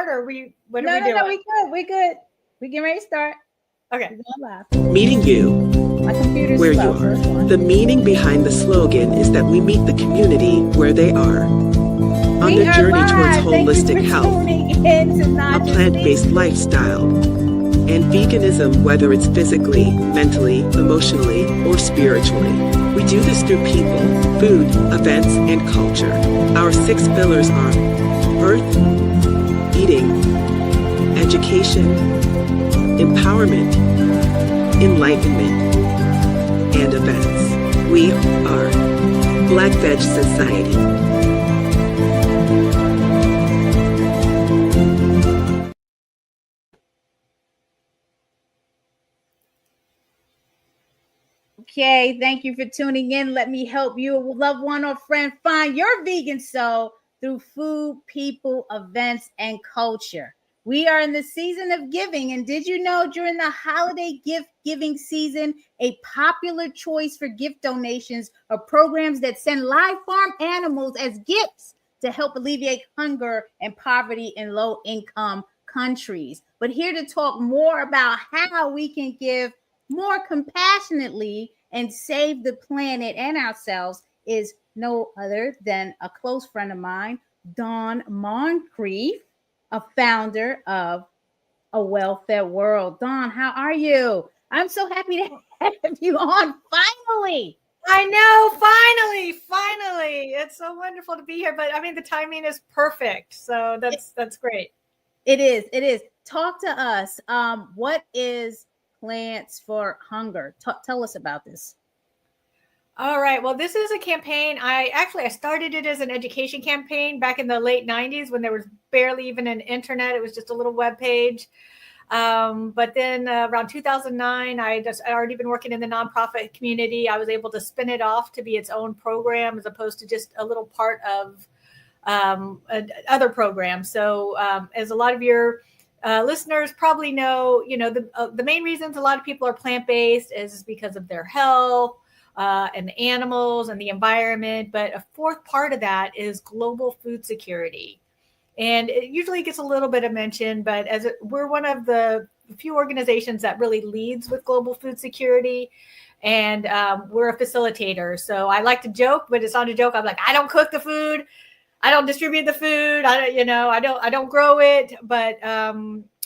start, or what are we doing? No, we good. We getting ready to start. Okay. Meeting you My computer's where you slow, are. first one. The meaning behind the slogan is that we meet the community where they are. On We the are journey live. towards Thank you holistic for health, tuning in to a Naijha plant-based Speaks. lifestyle, and veganism, whether it's physically, mentally, emotionally, or spiritually. We do this through people, food, events, and culture. Our 6 pillars are birth, eating, education, empowerment, enlightenment, and events. We are Black Veg Society. Okay, thank you for tuning in. Let me help you, a loved one or friend, find your vegan soul through food, people, events, and culture. We are in the season of giving, and did you know during the holiday gift giving season, a popular choice for gift donations are programs that send live farm animals as gifts to help alleviate hunger and poverty in low-income countries. But here to talk more about how we can give more compassionately and save the planet and ourselves is no other than a close friend of mine, Dawn Moncrief, a founder of A Well-Fed World. Dawn, how are you? I'm so happy to have you on finally. I know, finally. It's so wonderful to be here, but I mean the timing is perfect. So that's great. It is. Talk to us. What is Plants-4-HUNGER? Tell us about this. All right. Well, this is a campaign. I started it as an education campaign back in the late 90s when there was barely even an internet. It was just a little web page. But then around 2009, I'd already been working in the nonprofit community. I was able to spin it off to be its own program as opposed to just a little part of other programs. So as a lot of your listeners probably know, the main reasons a lot of people are plant-based is because of their health, and the animals and the environment. But a fourth part of that is global food security. And it usually gets a little bit of mention, but we're one of the few organizations that really leads with global food security. And we're a facilitator. So I like to joke, but it's not a joke. I'm like, I don't cook the food. I don't distribute the food. I don't grow it, but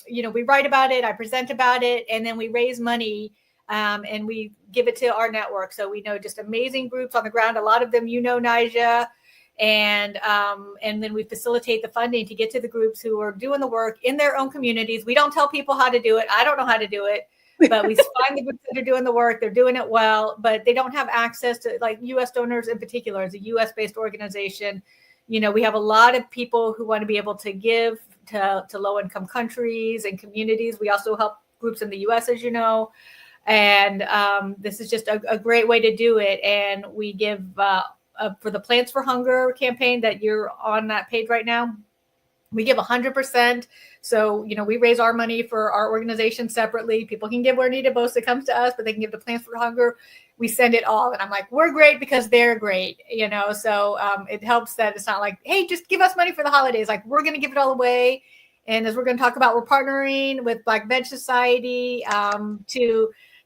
we write about it. I present about it, and then we raise money. And we give it to our network. So we know just amazing groups on the ground. A lot of them, Naijha, and then we facilitate the funding to get to the groups who are doing the work in their own communities. We don't tell people how to do it. I don't know how to do it, but we find the groups that are doing the work. They're doing it well, but they don't have access to, like, U.S. donors in particular. As a U.S.-based organization, we have a lot of people who want to be able to give to low-income countries and communities. We also help groups in the U.S., as you know. And this is just a great way to do it. And we give for the Plants-4-HUNGER campaign that you're on that page right now, we give 100%. So, we raise our money for our organization separately. People can give where needed most. It comes to us, but they can give to Plants-4-HUNGER. We send it all. And I'm like, we're great because they're great, So it helps that it's not like, hey, just give us money for the holidays. Like, we're going to give it all away. And as we're going to talk about, we're partnering with Black Veg Society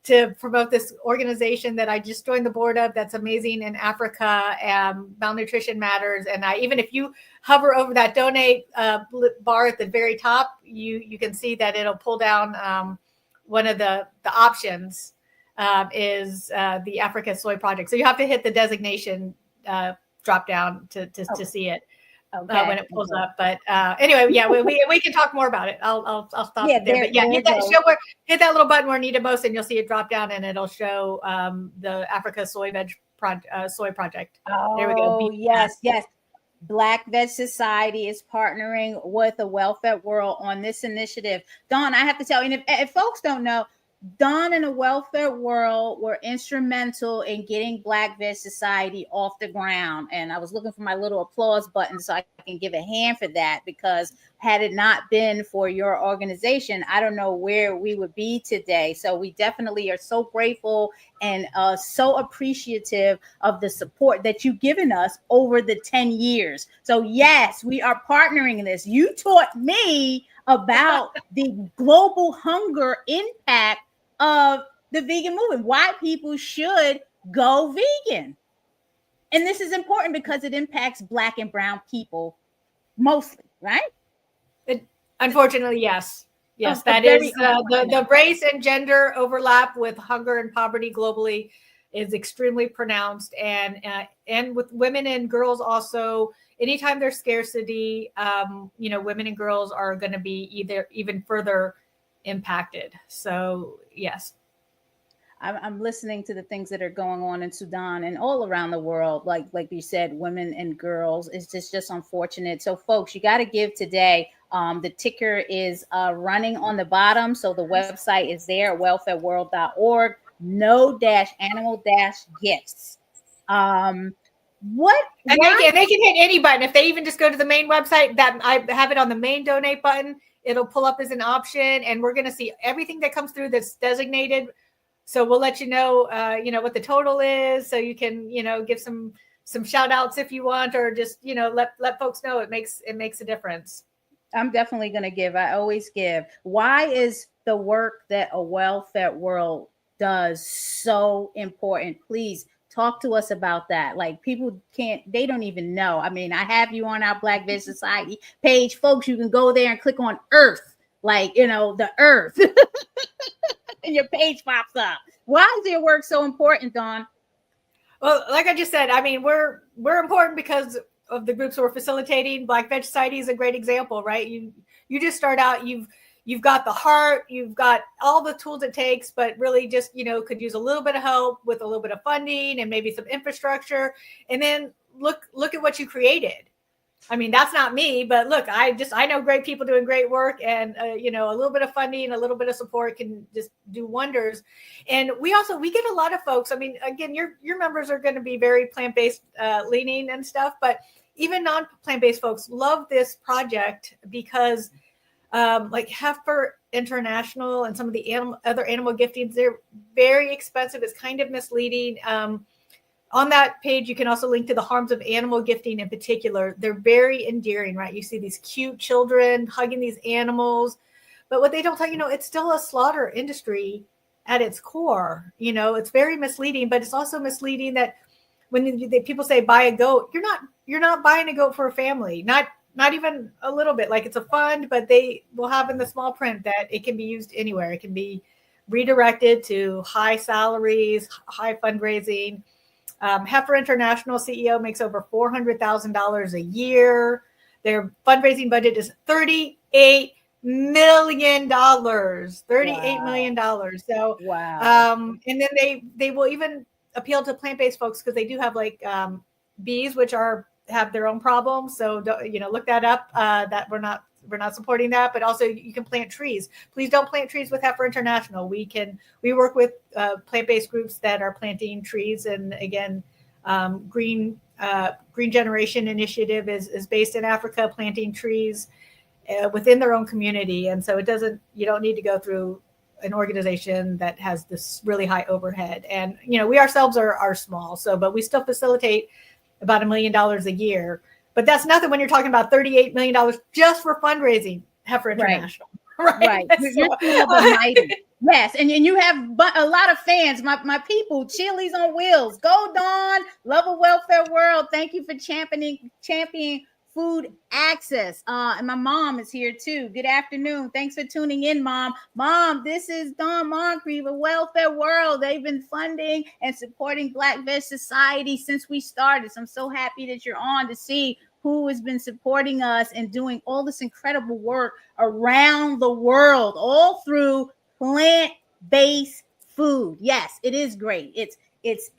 to promote this organization that I just joined the board of that's amazing in Africa, Malnutrition Matters. And even if you hover over that donate bar at the very top, you can see that it'll pull down one of the options is the Africa Soy Project. So you have to hit the designation drop down to see it. Okay. When it pulls up, but anyway, yeah, we can talk more about it. I'll stop there. But yeah, hit that little button where needed most, and you'll see it drop down, and it'll show the Africa Soy Project. Oh, there we go. Yes. Black Veg Society is partnering with A Well-Fed World on this initiative. Dawn, I have to tell you, and if folks don't know, Dawn and A Well-Fed World were instrumental in getting Black Veg Society off the ground. And I was looking for my little applause button so I and give a hand for that, because had it not been for your organization, I don't know where we would be today. So we definitely are so grateful and so appreciative of the support that you've given us over the 10 years. So yes, we are partnering in this. You taught me about the global hunger impact of the vegan movement, why people should go vegan. And this is important because it impacts Black and brown people mostly, right? Unfortunately, yes. Yes, that is the race and gender overlap with hunger and poverty globally is extremely pronounced, and with women and girls also. Anytime there's scarcity, women and girls are going to be even further impacted. So yes. I'm listening to the things that are going on in Sudan and all around the world. Like you said, women and girls. It's just unfortunate. So folks, you got to give today. The ticker is running on the bottom. So the website is there, welfareworld.org, no-animal-gifts. What? And they can hit any button. If they even just go to the main website, that I have it on the main donate button, it'll pull up as an option. And we're going to see everything that comes through that's designated. So we'll let you know, what the total is. So you can, give some shout outs if you want, or just, let folks know it makes a difference. I'm definitely going to give. I always give. Why is the work that A Well-Fed World does so important? Please talk to us about that. Like, people they don't even know. I mean, I have you on our Black Veg Society page, folks. You can go there and click on Earth, the Earth. And your page pops up. Why is your work so important, Dawn? Well, like I just said, I mean, we're important because of the groups we're facilitating. Black Veg Society is a great example, right? You just start out, you've got the heart, you've got all the tools it takes, but really just, could use a little bit of help with a little bit of funding and maybe some infrastructure. And then look at what you created. I mean, that's not me, but look, I know great people doing great work, and a little bit of funding, a little bit of support can just do wonders. And we get a lot of folks. I mean, again, your members are going to be very plant-based leaning and stuff, but even non-plant-based folks love this project because like Heifer International and some of the other animal giftings, they're very expensive. It's kind of misleading. On that page, you can also link to the harms of animal gifting in particular. They're very endearing, right? You see these cute children hugging these animals. But what they don't tell you, it's still a slaughter industry at its core. It's very misleading, but it's also misleading that when people say buy a goat, you're not buying a goat for a family. Not even a little bit. Like, it's a fund, but they will have in the small print that it can be used anywhere. It can be redirected to high salaries, high fundraising. Heifer International CEO makes over $400,000 a year. Their fundraising budget is $38 million. $38 million. So, wow. And then they will even appeal to plant-based folks because they do have bees, which have their own problems. So, look that up. That we're not supporting that, but also you can plant trees. Please don't plant trees with Heifer International. We work with plant-based groups that are planting trees, and again, Green Generation Initiative is based in Africa, planting trees within their own community, and so you don't need to go through an organization that has this really high overhead. And we ourselves are small, but we still facilitate about $1 million a year. But that's nothing when you're talking about $38 million just for fundraising, Heifer International. Right. You're mighty. Yes. And you have a lot of fans, my people, Chili's on Wheels. Go, Dawn. Love A Well-Fed World. Thank you for championing food access. And my mom is here too. Good afternoon. Thanks for tuning in, Mom. Mom, this is Dawn Moncrief, A Well-Fed World. They've been funding and supporting Black Veg Society since we started. So I'm so happy that you're on to see who has been supporting us and doing all this incredible work around the world, all through plant-based food. Yes, it is great. It's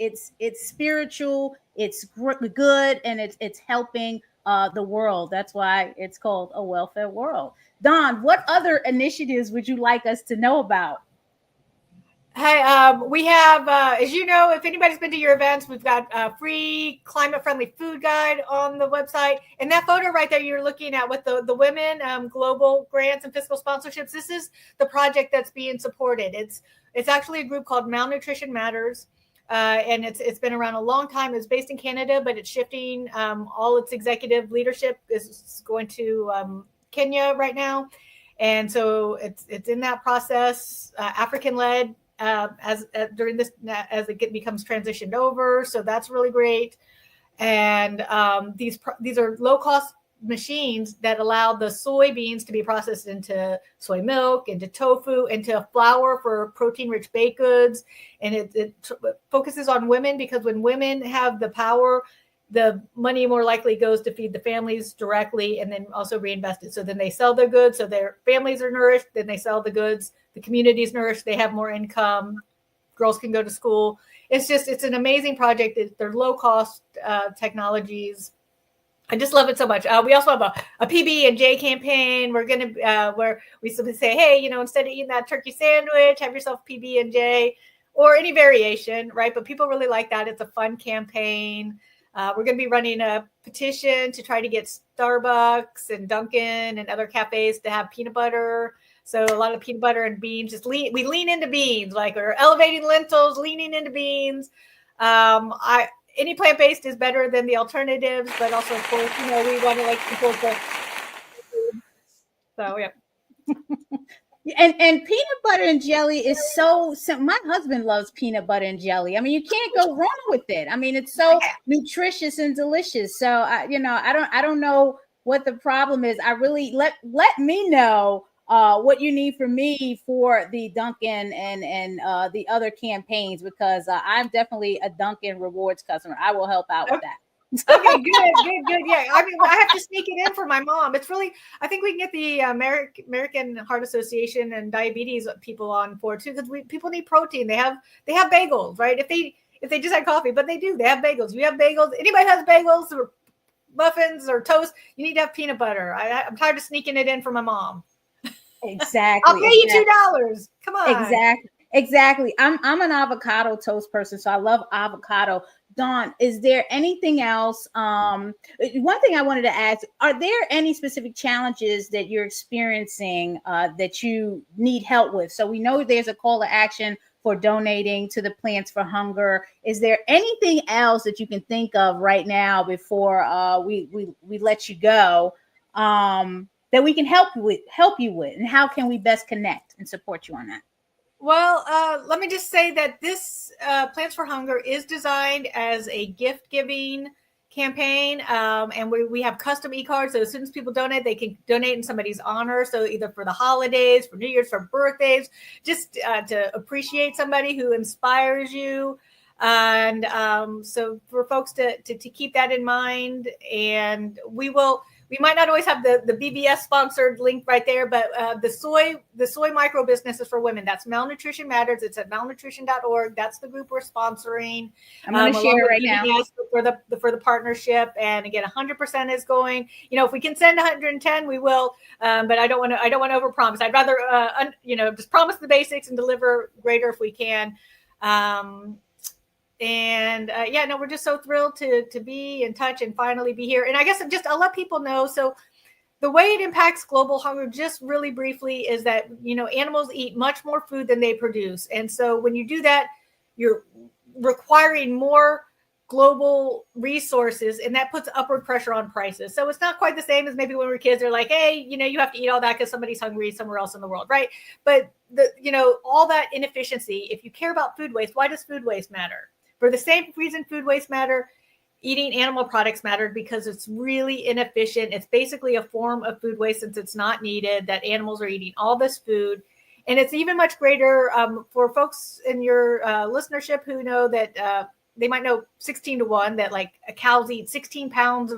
spiritual, it's good, and it's helping the world. That's why it's called A Well-Fed World. Dawn, what other initiatives would you like us to know about? Hey, we have, as you know, if anybody's been to your events, we've got a free climate-friendly food guide on the website. And that photo right there you're looking at with the women, global grants and fiscal sponsorships, this is the project that's being supported. It's actually a group called Malnutrition Matters. And it's been around a long time. It's based in Canada, but it's shifting. All its executive leadership is going to Kenya right now. And so it's in that process, African-led, during this as it becomes transitioned over, so that's really great. And these are low cost machines that allow the soybeans to be processed into soy milk, into tofu, into flour for protein rich baked goods. And it focuses on women, because when women have the power, the money more likely goes to feed the families directly and then also reinvested. So then they sell their goods, so their families are nourished, then they sell the goods, the community is nourished, they have more income, girls can go to school. It's an amazing project. They're low cost technologies. I just love it so much. We also have a PB&J campaign. We're going to, where we simply say, hey, instead of eating that turkey sandwich, have yourself PB&J or any variation, right? But people really like that. It's a fun campaign. We're going to be running a petition to try to get Starbucks and Dunkin' and other cafes to have peanut butter. So a lot of peanut butter and beans. We lean into beans, like we're elevating lentils, leaning into beans. Any plant-based is better than the alternatives, but also, of course, we want to support the. So yeah. And peanut butter and jelly is so simple. My husband loves peanut butter and jelly. I mean, you can't go wrong with it. I mean, it's so nutritious and delicious. So I don't know what the problem is. I really let me know what you need from me for the Dunkin' and the other campaigns, because I'm definitely a Dunkin' rewards customer. I will help out with that. Okay, good. Yeah, I mean, I have to sneak it in for my mom. It's really, I think we can get the American Heart Association and diabetes people on board too, because people need protein. They have bagels, right? If they just had coffee, but they have bagels. You have bagels. Anybody has bagels or muffins or toast, you need to have peanut butter. I'm tired of sneaking it in for my mom. Exactly. I'll pay you $2. Come on. Exactly. I'm an avocado toast person, so I love avocado. Dawn, is there anything else? One thing I wanted to ask, are there any specific challenges that you're experiencing that you need help with? So we know there's a call to action for donating to the Plants for Hunger. Is there anything else that you can think of right now before we let you go that we can help you with? And how can we best connect and support you on that? Well, let me just say that this Plants for Hunger is designed as a gift-giving campaign, and we have custom e-cards. So as soon as people donate, they can donate in somebody's honor. So either for the holidays, for New Year's, for birthdays, just to appreciate somebody who inspires you. And so for folks to keep that in mind, and we might not always have the BBS sponsored link right there, but the soy micro business is for women. That's Malnutrition Matters. It's at malnutrition.org. That's the group we're sponsoring. I'm going to share right now for the partnership. And again, 100% is going. If we can send 110, we will. But I don't want to overpromise. I'd rather just promise the basics and deliver greater if we can. We're just so thrilled to be in touch and finally be here. And I guess I'll let people know. So the way it impacts global hunger, just really briefly, is that, animals eat much more food than they produce. And so when you do that, you're requiring more global resources, and that puts upward pressure on prices. So it's not quite the same as maybe when we were kids. They're like, hey, you have to eat all that because somebody's hungry somewhere else in the world, right? But all that inefficiency, if you care about food waste, why does food waste matter? For the same reason food waste matter, eating animal products mattered, because it's really inefficient. It's basically a form of food waste, since it's not needed, that animals are eating all this food. And it's even much greater for folks in your listenership who know that they might know 16-1, that like cows eat 16 pounds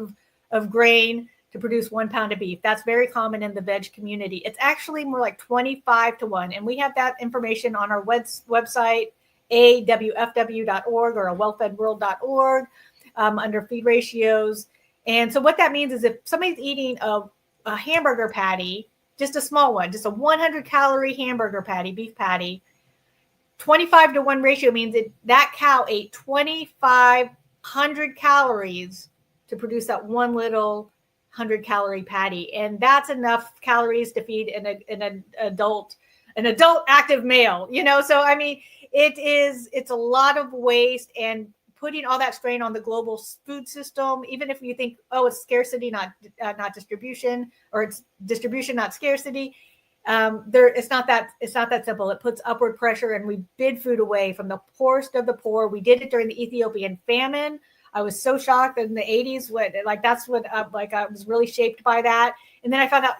of grain to produce 1 pound of beef. That's very common in the veg community. It's actually more like 25-1. And we have that information on our website, awfw.org or wellfedworld.org under feed ratios. And so what that means is if somebody's eating a hamburger patty, just a small one, just a 100 calorie hamburger patty, beef patty, 25-to-1 ratio means that cow ate 2,500 calories to produce that one little 100-calorie patty, and that's enough calories to feed an adult active male. So I mean, it's a lot of waste and putting all that strain on the global food system. Even if you think, oh, it's scarcity, not distribution, or it's distribution, not scarcity. It's not that simple. It puts upward pressure, and we bid food away from the poorest of the poor. We did it during the Ethiopian famine. I was so shocked in the 80s I was really shaped by that. And then I found out,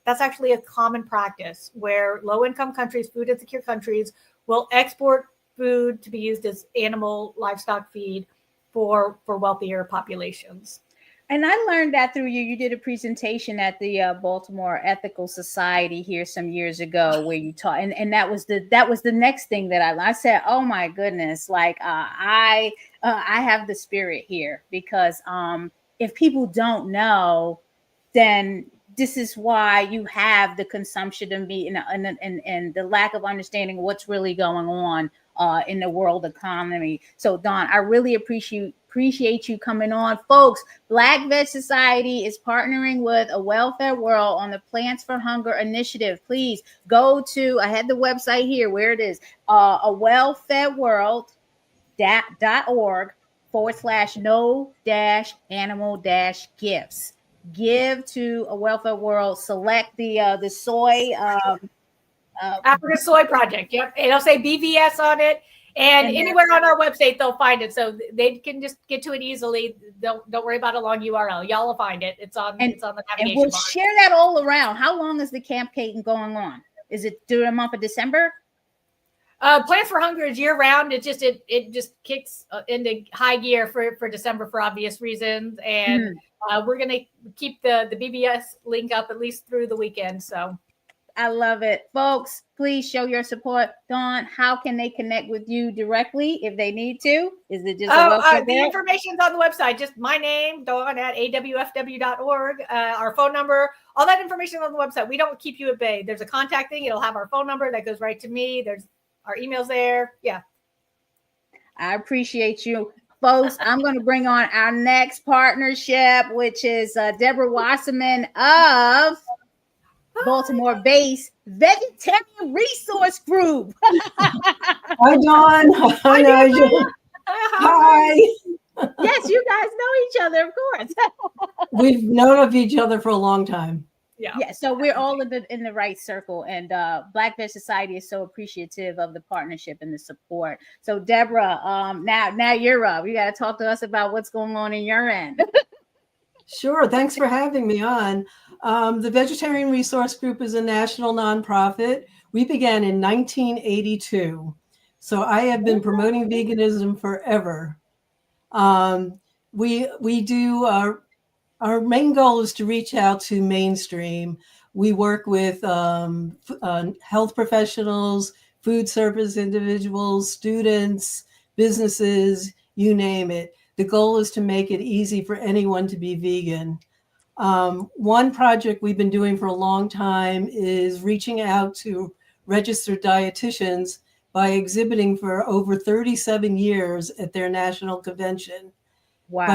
that's actually a common practice where low-income countries, food insecure countries, will export food to be used as animal livestock feed for wealthier populations. And I learned that through you. You did a presentation at the Baltimore Ethical Society here some years ago, where you taught, and that was the next thing that I learned. I said, "Oh my goodness!" Like I have the spirit here, because if people don't know, then this is why you have the consumption and the lack of understanding what's really going on in the world economy. So Dawn, I really appreciate you coming on. Folks, Black Veg Society is partnering with A Well-Fed World on the Plants for Hunger initiative. Please go to, I had the website here where it is, awellfedworld.org/no-animal-gifts. Give to A Well-Fed World, select the soy African Soy Project. Yep. It'll say BVS on it. And anywhere on our website, they'll find it. So they can just get to it easily. Don't worry about a long URL. Y'all will find it. It's on the navigation and we'll bar. Share that all around. How long is the campaign going on? Is it during the month of December? Plants for Hunger is year round. It just kicks into high gear for December for obvious reasons. And we're going to keep the BBS link up at least through the weekend. So I love it. Folks, please show your support. Dawn, how can they connect with you directly if they need to? Is it just the information's on the website. Just my name, Dawn, at awfw.org. Our phone number, all that information on the website. We don't keep you at bay. There's a contact thing. It'll have our phone number that goes right to me. There's our emails there. Yeah. I appreciate you. Folks, I'm going to bring on our next partnership, which is Debra Wasserman of Baltimore-based Vegetarian Resource Group. Hi, Dawn. Hi, Naijha. Hi. Yes, you guys know each other, of course. We've known of each other for a long time. Yeah. So we're all in the right circle, and Black Veg Society is so appreciative of the partnership and the support. So Debra, now you're up. You got to talk to us about what's going on in your end. Sure. Thanks for having me on. The Vegetarian Resource Group is a national nonprofit. We began in 1982. So I have been promoting veganism forever. We do our main goal is to reach out to mainstream. We work with health professionals, food service individuals, students, businesses, you name it. The goal is to make it easy for anyone to be vegan. One project we've been doing for a long time is reaching out to registered dietitians by exhibiting for over 37 years at their national convention. Wow.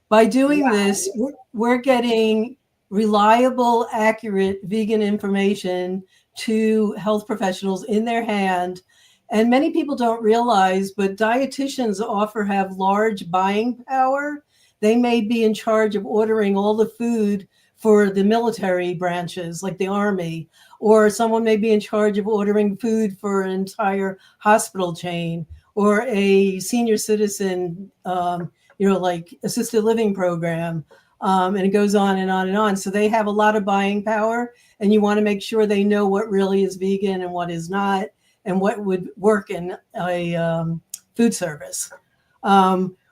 By doing this, we're getting reliable, accurate vegan information to health professionals in their hand. And many people don't realize, but dietitians often have large buying power. They may be in charge of ordering all the food for the military branches, like the Army, or someone may be in charge of ordering food for an entire hospital chain or a senior citizen, like assisted living program. And it goes on and on and on. So they have a lot of buying power, and you want to make sure they know what really is vegan and what is not, and what would work in a food service.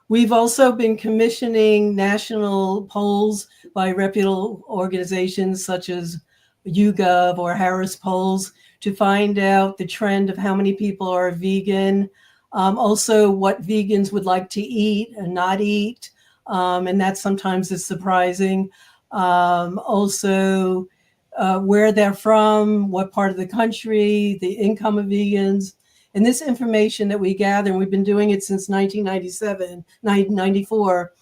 We've also been commissioning national polls by reputable organizations such as YouGov or Harris Polls to find out the trend of how many people are vegan, also what vegans would like to eat and not eat, and that sometimes is surprising. Also, where they're from, what part of the country, the income of vegans, And this information that we gather, and we've been doing it since 1997, 1994,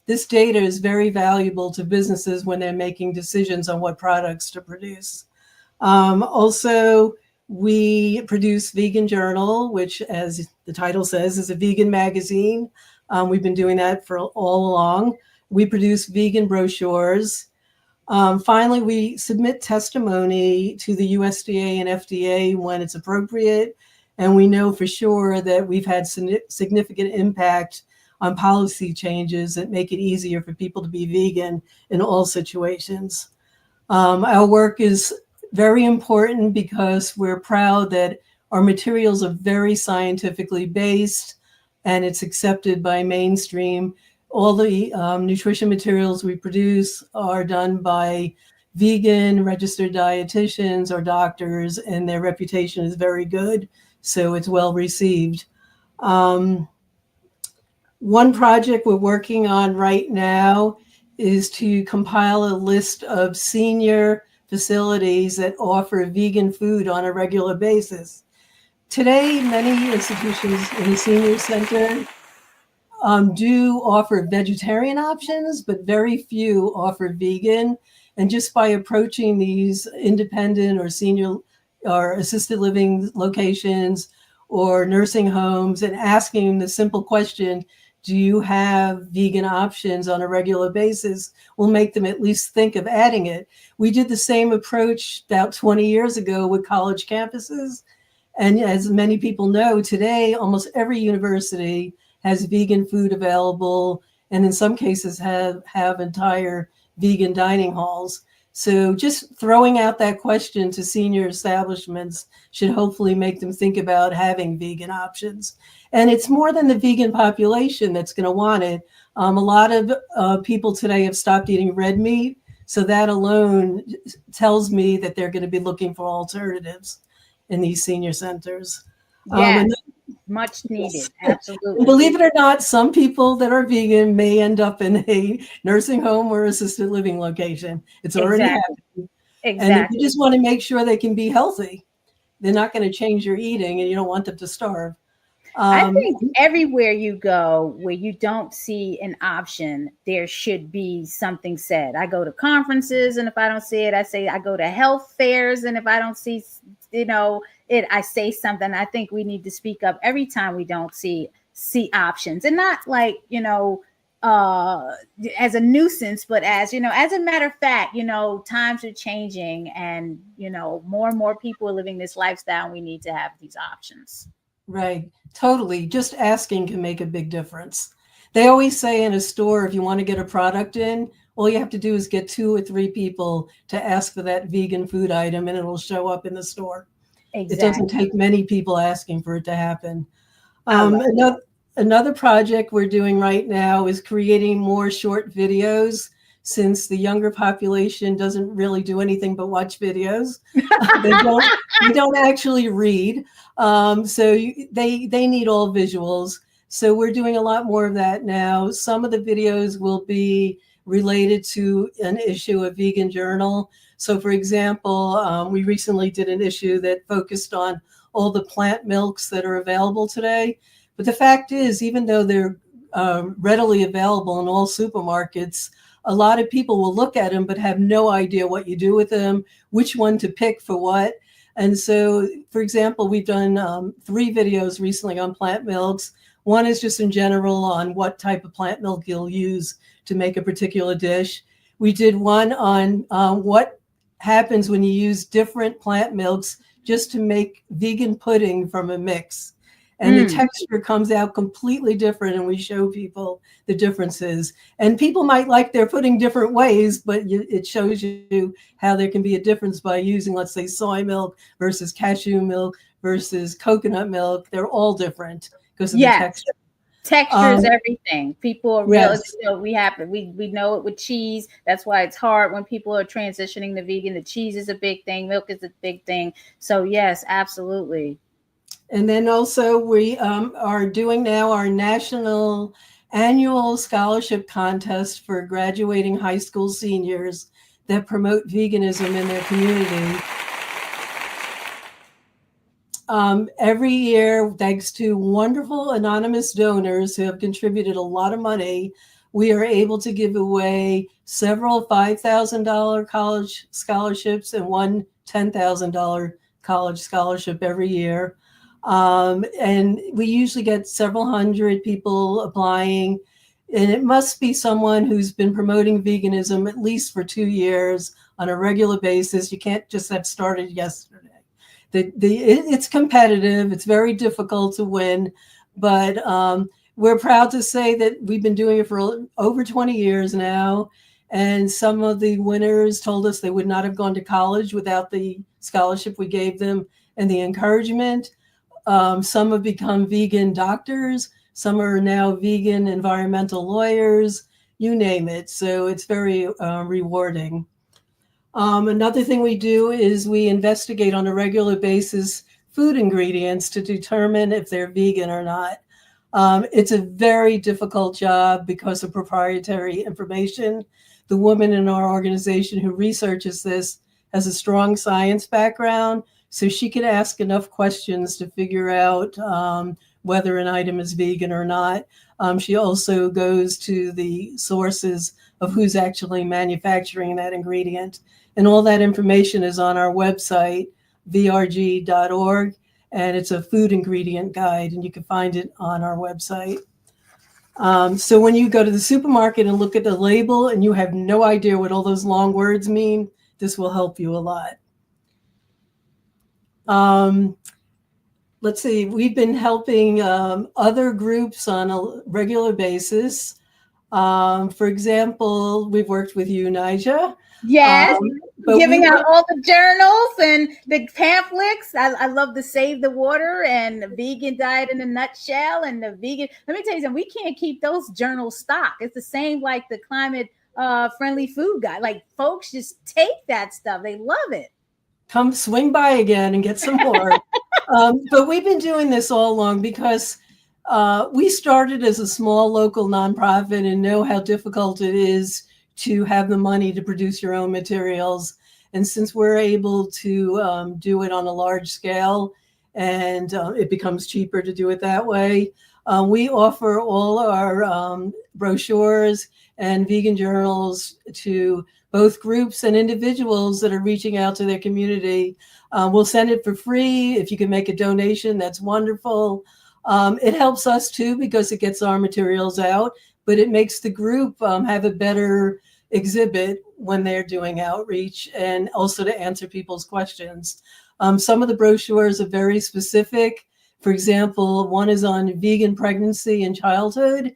this data is very valuable to businesses when they're making decisions on what products to produce. Also, we produce Vegan Journal, which, as the title says, is a vegan magazine. We've been doing that for all along. We produce vegan brochures. Finally, we submit testimony to the USDA and FDA when it's appropriate. And we know for sure that we've had significant impact on policy changes that make it easier for people to be vegan in all situations. Our work is very important because we're proud that our materials are very scientifically based and it's accepted by mainstream. All the nutrition materials we produce are done by vegan registered dietitians or doctors, and their reputation is very good, so it's well received. One project we're working on right now is to compile a list of senior facilities that offer vegan food on a regular basis. Today, many institutions in the senior center do offer vegetarian options, but very few offer vegan. And just by approaching these independent or senior or assisted living locations or nursing homes and asking the simple question, do you have vegan options on a regular basis, will make them at least think of adding it. We did the same approach about 20 years ago with college campuses. And as many people know, today, almost every university has vegan food available, and in some cases have entire vegan dining halls. So just throwing out that question to senior establishments should hopefully make them think about having vegan options. And it's more than the vegan population that's going to want it. A lot of people today have stopped eating red meat. So that alone tells me that they're going to be looking for alternatives in these senior centers. Yes, much needed. Yes. Absolutely. Believe it or not, some people that are vegan may end up in a nursing home or assisted living location. It's already happening. Exactly. And you just want to make sure they can be healthy. They're not going to change your eating, and you don't want them to starve. I think everywhere you go where you don't see an option, there should be something said. I go to conferences, and if I don't see it, I say I go to health fairs, and if I don't see, it, I say something. I think we need to speak up every time we don't see options, and not like, as a nuisance, but as a matter of fact, times are changing, and more and more people are living this lifestyle, and we need to have these options. Right. Totally. Just asking can make a big difference. They always say in a store, if you want to get a product in, all you have to do is get 2 or 3 people to ask for that vegan food item, and it'll show up in the store. Exactly. It doesn't take many people asking for it to happen. Another project we're doing right now is creating more short videos, since the younger population doesn't really do anything but watch videos. They don't actually read. So they need all visuals. So we're doing a lot more of that now. Some of the videos will be related to an issue of Vegan Journal. So for example, we recently did an issue that focused on all the plant milks that are available today. But the fact is, even though they're readily available in all supermarkets, a lot of people will look at them but have no idea what you do with them, which one to pick for what. And so, for example, we've done 3 videos recently on plant milks. One is just in general on what type of plant milk you'll use to make a particular dish. We did one on what happens when you use different plant milks just to make vegan pudding from a mix. And the texture comes out completely different, and we show people the differences. And people might like their pudding different ways, but it shows you how there can be a difference by using, let's say, soy milk versus cashew milk versus coconut milk. They're all different because of the texture. Texture is everything. People are real. Yes. We know it with cheese. That's why it's hard when people are transitioning to vegan. The cheese is a big thing. Milk is a big thing. So yes, absolutely. And then also we are doing now our national annual scholarship contest for graduating high school seniors that promote veganism in their community. every year, thanks to wonderful anonymous donors who have contributed a lot of money, we are able to give away several $5,000 college scholarships and one $10,000 college scholarship every year. And we usually get several hundred people applying. And it must be someone who's been promoting veganism at least for 2 years on a regular basis. You can't just have started yesterday. It's competitive. It's very difficult to win. But we're proud to say that we've been doing it for over 20 years now. And some of the winners told us they would not have gone to college without the scholarship we gave them and the encouragement. Some have become vegan doctors. Some are now vegan environmental lawyers, you name it. So it's very rewarding. Another thing we do is we investigate on a regular basis food ingredients to determine if they're vegan or not. It's a very difficult job because of proprietary information. The woman in our organization who researches this has a strong science background, so she can ask enough questions to figure out whether an item is vegan or not. She also goes to the sources of who's actually manufacturing that ingredient. And all that information is on our website, vrg.org, and it's a food ingredient guide, and you can find it on our website. So when you go to the supermarket and look at the label and you have no idea what all those long words mean, this will help you a lot. Let's see, we've been helping other groups on a regular basis. For example, we've worked with you, Naijha. Yes, giving out all the journals and the pamphlets. I love the Save the Water and the Vegan Diet in a Nutshell and the vegan. Let me tell you something, we can't keep those journals stocked. It's the same like the climate friendly food guide. Like folks just take that stuff. They love it. Come swing by again and get some more. But we've been doing this all along because we started as a small local nonprofit and know how difficult it is to have the money to produce your own materials. And since we're able to do it on a large scale and it becomes cheaper to do it that way, we offer all our brochures and vegan journals to both groups and individuals that are reaching out to their community. We'll send it for free. If you can make a donation, that's wonderful. It helps us too because it gets our materials out, but it makes the group have a better exhibit when they're doing outreach and also to answer people's questions. Some of the brochures are very specific. For example, one is on vegan pregnancy and childhood.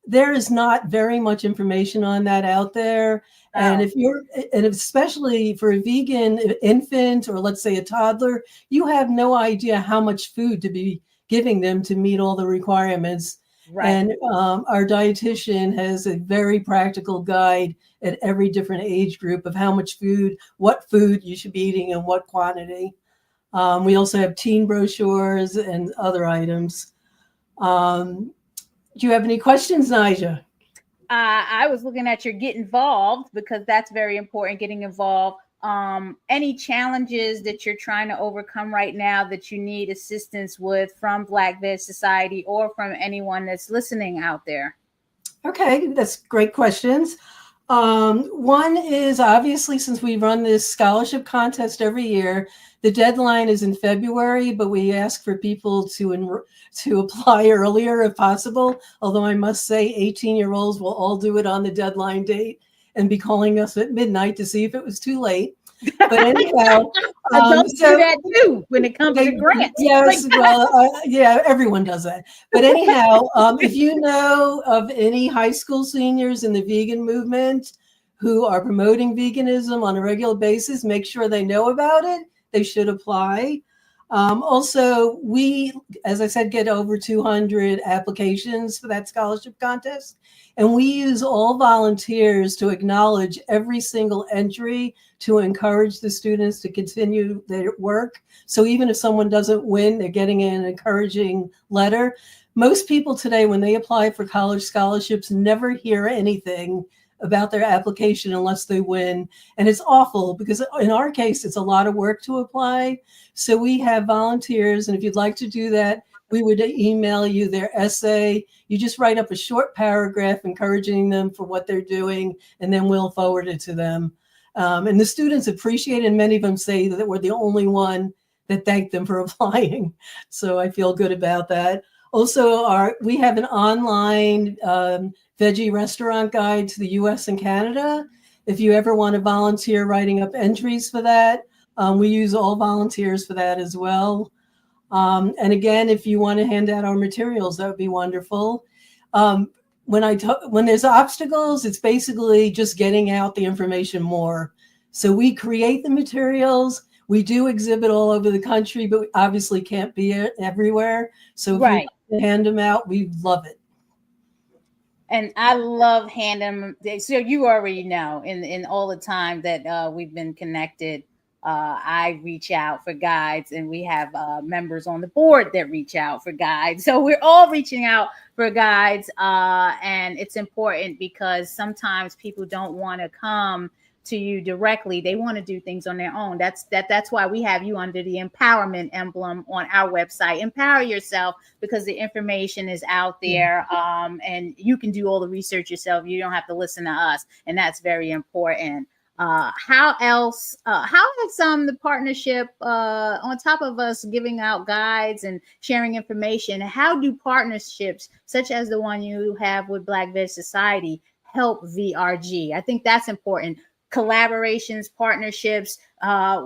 There is not very much information on that out there. And especially for a vegan infant or let's say a toddler, you have no idea how much food to be giving them to meet all the requirements. Right. And our dietitian has a very practical guide at every different age group of how much food, what food you should be eating and what quantity. We also have teen brochures and other items. Do you have any questions, Naijha? I was looking at your get involved because that's very important, getting involved. Any challenges that you're trying to overcome right now that you need assistance with from Black Veg Society or from anyone that's listening out there? Okay, that's great questions. One is obviously since we run this scholarship contest every year, the deadline is in February, but we ask for people to apply earlier if possible. Although I must say 18-year-olds will all do it on the deadline date and be calling us at midnight to see if it was too late. But anyhow, adults do that too when it comes to grants. Yes, well, yeah, everyone does that. But anyhow, if you know of any high school seniors in the vegan movement who are promoting veganism on a regular basis, make sure they know about it. They should apply. Also, we, as I said, get over 200 applications for that scholarship contest. And we use all volunteers to acknowledge every single entry to encourage the students to continue their work. So even if someone doesn't win, they're getting an encouraging letter. Most people today, when they apply for college scholarships, never hear anything about their application unless they win. And it's awful because in our case, it's a lot of work to apply. So we have volunteers. And if you'd like to do that, we would email you their essay. You just write up a short paragraph encouraging them for what they're doing, and then we'll forward it to them. And the students appreciate it, and many of them say that we're the only one that thanked them for applying. So I feel good about that. Also, we have an online veggie restaurant guide to the US and Canada. If you ever want to volunteer writing up entries for that, we use all volunteers for that as well. And again, if you want to hand out our materials, that would be wonderful. When there's obstacles, it's basically just getting out the information more. So we create the materials. We do exhibit all over the country, but we obviously can't be everywhere. So if you hand them out, we love it. And I love handing them. So you already know, in all the time that we've been connected, I reach out for guides, and we have members on the board that reach out for guides. So we're all reaching out for guides, and it's important because sometimes people don't want to come to you directly. They want to do things on their own. That's why we have you under the empowerment emblem on our website. Empower yourself, because the information is out there, and you can do all the research yourself. You don't have to listen to us, and that's very important. How else? How has the partnership, on top of us giving out guides and sharing information, how do partnerships such as the one you have with Black Veg Society help VRG? I think that's important. Collaborations, partnerships,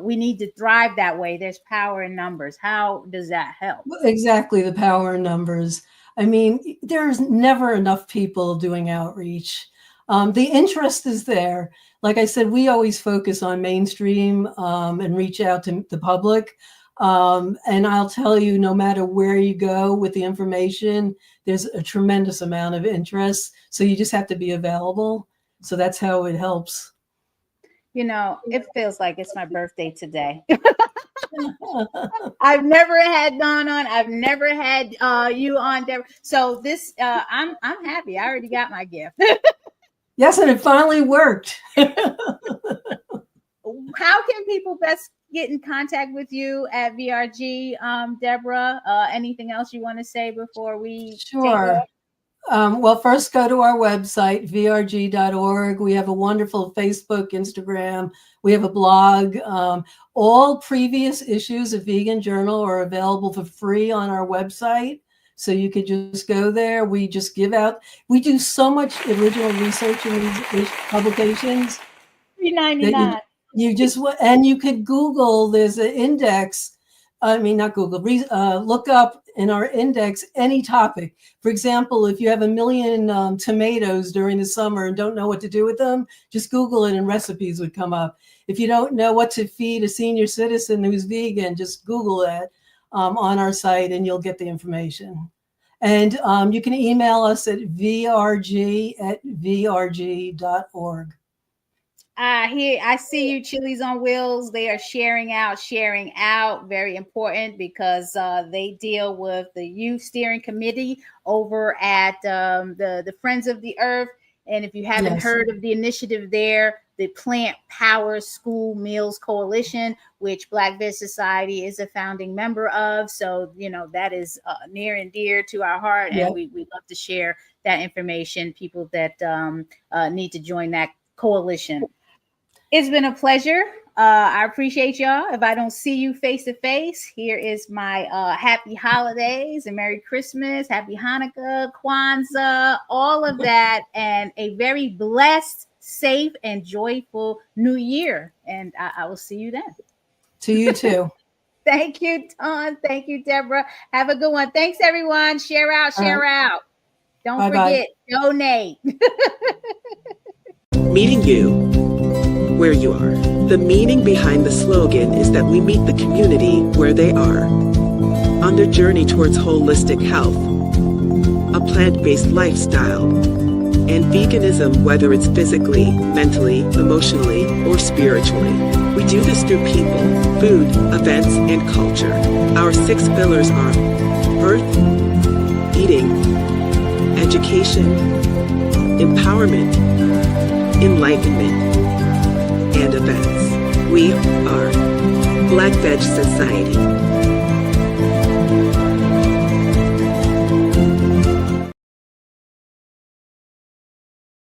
we need to thrive that way. There's power in numbers. How does that help? Exactly, the power in numbers. I mean, there's never enough people doing outreach. The interest is there. Like I said, we always focus on mainstream and reach out to the public. And I'll tell you, no matter where you go with the information, there's a tremendous amount of interest. So you just have to be available. So that's how it helps. You know, it feels like it's my birthday today. I've never had Dawn on. I've never had you on, Debra. So this, I'm happy. I already got my gift. Yes, and it finally worked. How can people best get in contact with you at VRG, Debra? Anything else you want to say before we? Sure. Well, first go to our website, vrg.org. We have a wonderful Facebook, Instagram. We have a blog. All previous issues of Vegan Journal are available for free on our website. So you could just go there. We just give out. We do so much original research in these publications. $3.99. And you could Google. There's an index. I mean, not Google. Look up in our index any topic. For example, if you have 1 million tomatoes during the summer and don't know what to do with them, just Google it and recipes would come up. If you don't know what to feed a senior citizen who's vegan, just Google that on our site and you'll get the information. And you can email us at vrg@vrg.org. I see you, Chili's on Wheels. They are sharing out. Very important, because they deal with the youth steering committee over at the Friends of the Earth. And if you haven't heard of the initiative there, the Plant Power School Meals Coalition, which Black Veg Society is a founding member of. So, you know, that is near and dear to our heart. And we love to share that information, people that need to join that coalition. It's been a pleasure. I appreciate y'all. If I don't see you face to face, here is my happy holidays and Merry Christmas, Happy Hanukkah, Kwanzaa, all of that, and a very blessed, safe, and joyful New Year. And I will see you then. To you too. Thank you, Dawn. Thank you, Debra. Have a good one. Thanks, everyone. Share out. Don't forget, donate. Meeting you where you are. The meaning behind the slogan is that we meet the community where they are, on their journey towards holistic health, a plant-based lifestyle, and veganism, whether it's physically, mentally, emotionally, or spiritually. We do this through people, food, events, and culture. Our 6 pillars are birth, eating, education, empowerment, enlightenment, and events. We are Black Veg Society.